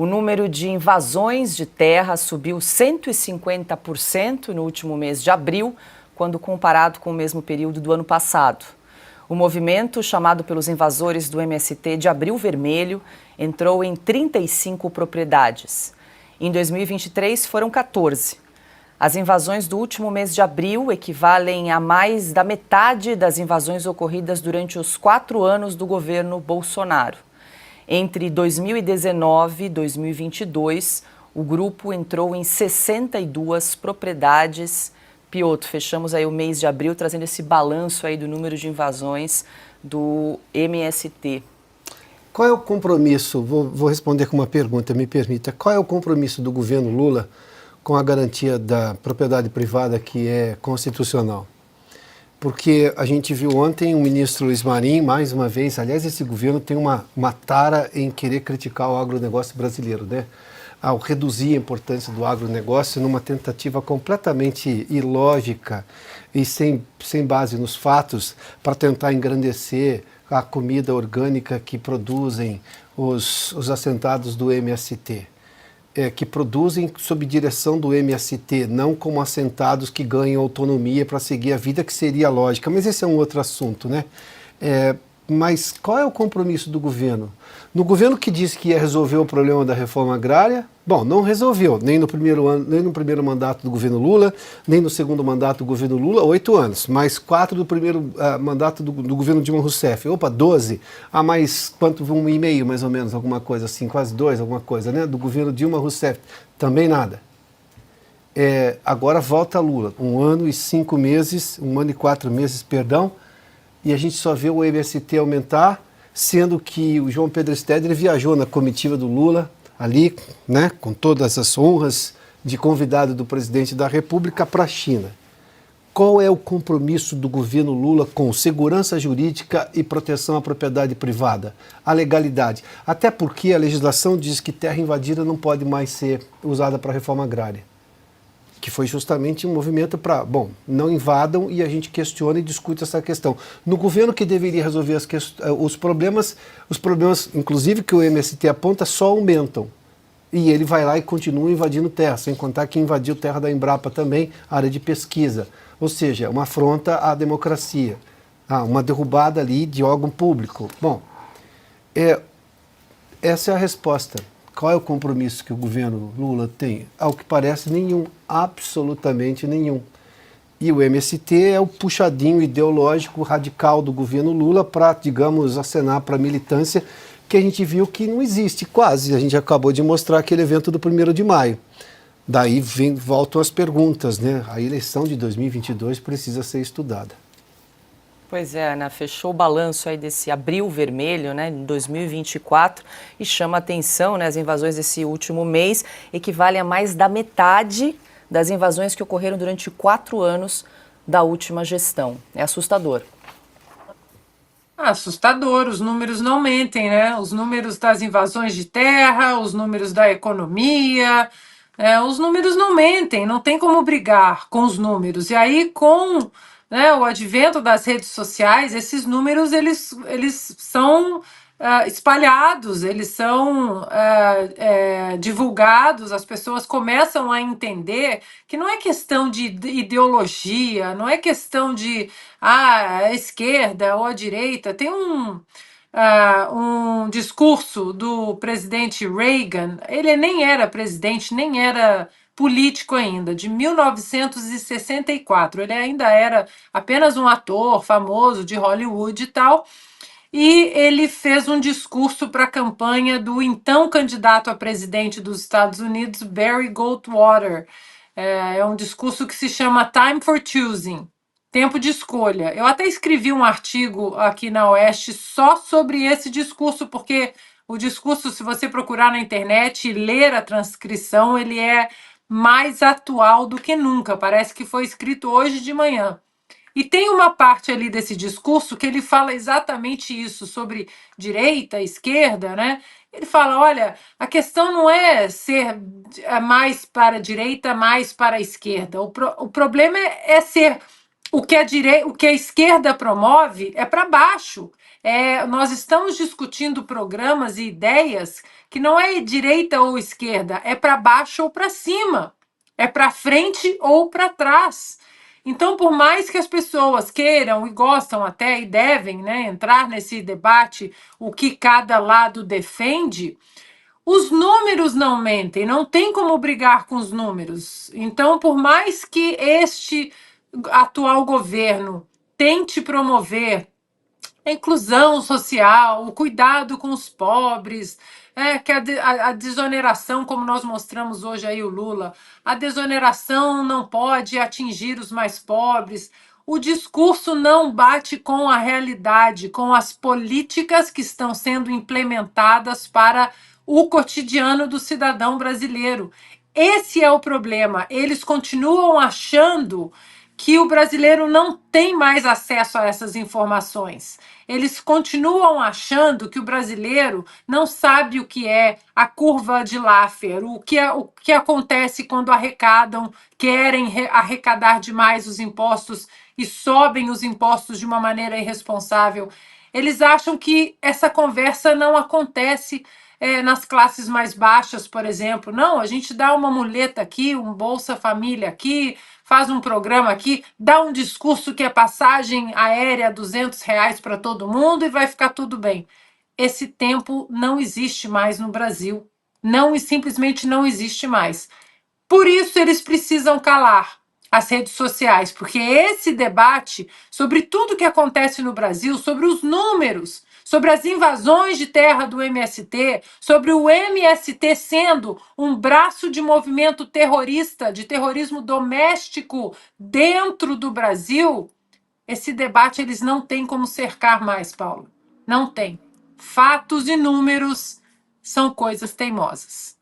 O número de invasões de terra subiu 150% no último mês de abril, quando comparado com o mesmo período do ano passado. O movimento, chamado pelos invasores do MST de Abril Vermelho, entrou em 35 propriedades. Em 2023, foram 14. As invasões do último mês de abril equivalem a mais da metade das invasões ocorridas durante os 4 anos do governo Bolsonaro. Entre 2019 e 2022, o grupo entrou em 62 propriedades. Piotr, fechamos aí o mês de abril trazendo esse balanço aí do número de invasões do MST. Qual é o compromisso? Vou responder com uma pergunta, me permita. Qual é o compromisso do governo Lula com a garantia da propriedade privada que é constitucional? Porque a gente viu ontem o ministro Luiz Marinho, mais uma vez, aliás, esse governo tem uma tara em querer criticar o agronegócio brasileiro, né? Ao reduzir a importância do agronegócio numa tentativa completamente ilógica e sem base nos fatos para tentar engrandecer a comida orgânica que produzem os assentados do MST. Que produzem sob direção do MST, não como assentados que ganham autonomia para seguir a vida, que seria lógica. Mas esse é um outro assunto, né? Mas qual é o compromisso do governo? No governo que disse que ia resolver o problema da reforma agrária, bom, não resolveu, nem no primeiro mandato do governo Lula, nem no segundo mandato do governo Lula, 8 anos, mais 4 do primeiro mandato do governo Dilma Rousseff, 12, mais quanto, 1,5 mais ou menos, alguma coisa assim, quase 2, alguma coisa, né, do governo Dilma Rousseff, também nada. Agora volta Lula, 1 ano e 5 meses, 1 ano e 4 meses, perdão, e a gente só vê o MST aumentar, sendo que o João Pedro Stedner viajou na comitiva do Lula, ali, né, com todas as honras de convidado do presidente da República para a China. Qual é o compromisso do governo Lula com segurança jurídica e proteção à propriedade privada? A legalidade. Até porque a legislação diz que terra invadida não pode mais ser usada para reforma agrária. Que foi justamente um movimento para, não invadam e a gente questiona e discute essa questão. No governo que deveria resolver os problemas, inclusive que o MST aponta, só aumentam. E ele vai lá e continua invadindo terra, sem contar que invadiu terra da Embrapa também, área de pesquisa. Ou seja, uma afronta à democracia, uma derrubada ali de órgão público. Bom, essa é a resposta. Qual é o compromisso que o governo Lula tem? Ao que parece, nenhum, absolutamente nenhum. E o MST é o puxadinho ideológico radical do governo Lula para, digamos, acenar para a militância, que a gente viu que não existe quase. A gente acabou de mostrar aquele evento do 1º de maio. Daí voltam as perguntas, né? A eleição de 2022 precisa ser estudada. Pois é, Ana, fechou o balanço aí desse abril vermelho, né, em 2024, e chama a atenção, né, as invasões desse último mês equivalem a mais da metade das invasões que ocorreram durante 4 anos da última gestão. É assustador. Assustador, os números não mentem, né? Os números das invasões de terra, os números da economia, os números não mentem, não tem como brigar com os números. E aí, com o advento das redes sociais, esses números eles são espalhados, eles são divulgados, as pessoas começam a entender que não é questão de ideologia, não é questão de a esquerda ou a direita. Tem um discurso do presidente Reagan, ele nem era presidente, nem era político ainda, de 1964. Ele ainda era apenas um ator famoso de Hollywood e tal, e ele fez um discurso para a campanha do então candidato a presidente dos Estados Unidos, Barry Goldwater. É um discurso que se chama Time for Choosing, tempo de escolha. Eu até escrevi um artigo aqui na Oeste só sobre esse discurso, porque o discurso, se você procurar na internet e ler a transcrição, ele é mais atual do que nunca. Parece que foi escrito hoje de manhã. E tem uma parte ali desse discurso que ele fala exatamente isso, sobre direita, esquerda, né? Ele fala, olha, a questão não é ser mais para a direita, mais para a esquerda. O problema é ser o que a esquerda promove é para baixo. Nós estamos discutindo programas e ideias que não é direita ou esquerda, é para baixo ou para cima, é para frente ou para trás. Então, por mais que as pessoas queiram e gostam até e devem, né, entrar nesse debate, o que cada lado defende, os números não mentem, não tem como brigar com os números. Então, por mais que este atual governo tente promover a inclusão social, o cuidado com os pobres, que a desoneração, como nós mostramos hoje aí o Lula, a desoneração não pode atingir os mais pobres. O discurso não bate com a realidade, com as políticas que estão sendo implementadas para o cotidiano do cidadão brasileiro. Esse é o problema. Eles continuam achando que o brasileiro não tem mais acesso a essas informações. Eles continuam achando que o brasileiro não sabe o que é a curva de Laffer, o que acontece quando arrecadam, querem arrecadar demais os impostos e sobem os impostos de uma maneira irresponsável. Eles acham que essa conversa não acontece nas classes mais baixas, por exemplo. Não, a gente dá uma muleta aqui, um Bolsa Família aqui, faz um programa aqui, dá um discurso que é passagem aérea R$ 200 para todo mundo e vai ficar tudo bem. Esse tempo não existe mais no Brasil. Não, e simplesmente não existe mais. Por isso eles precisam calar as redes sociais, porque esse debate sobre tudo que acontece no Brasil, sobre os números, sobre as invasões de terra do MST, sobre o MST sendo um braço de movimento terrorista, de terrorismo doméstico dentro do Brasil, esse debate eles não têm como cercar mais, Paulo. Não tem. Fatos e números são coisas teimosas.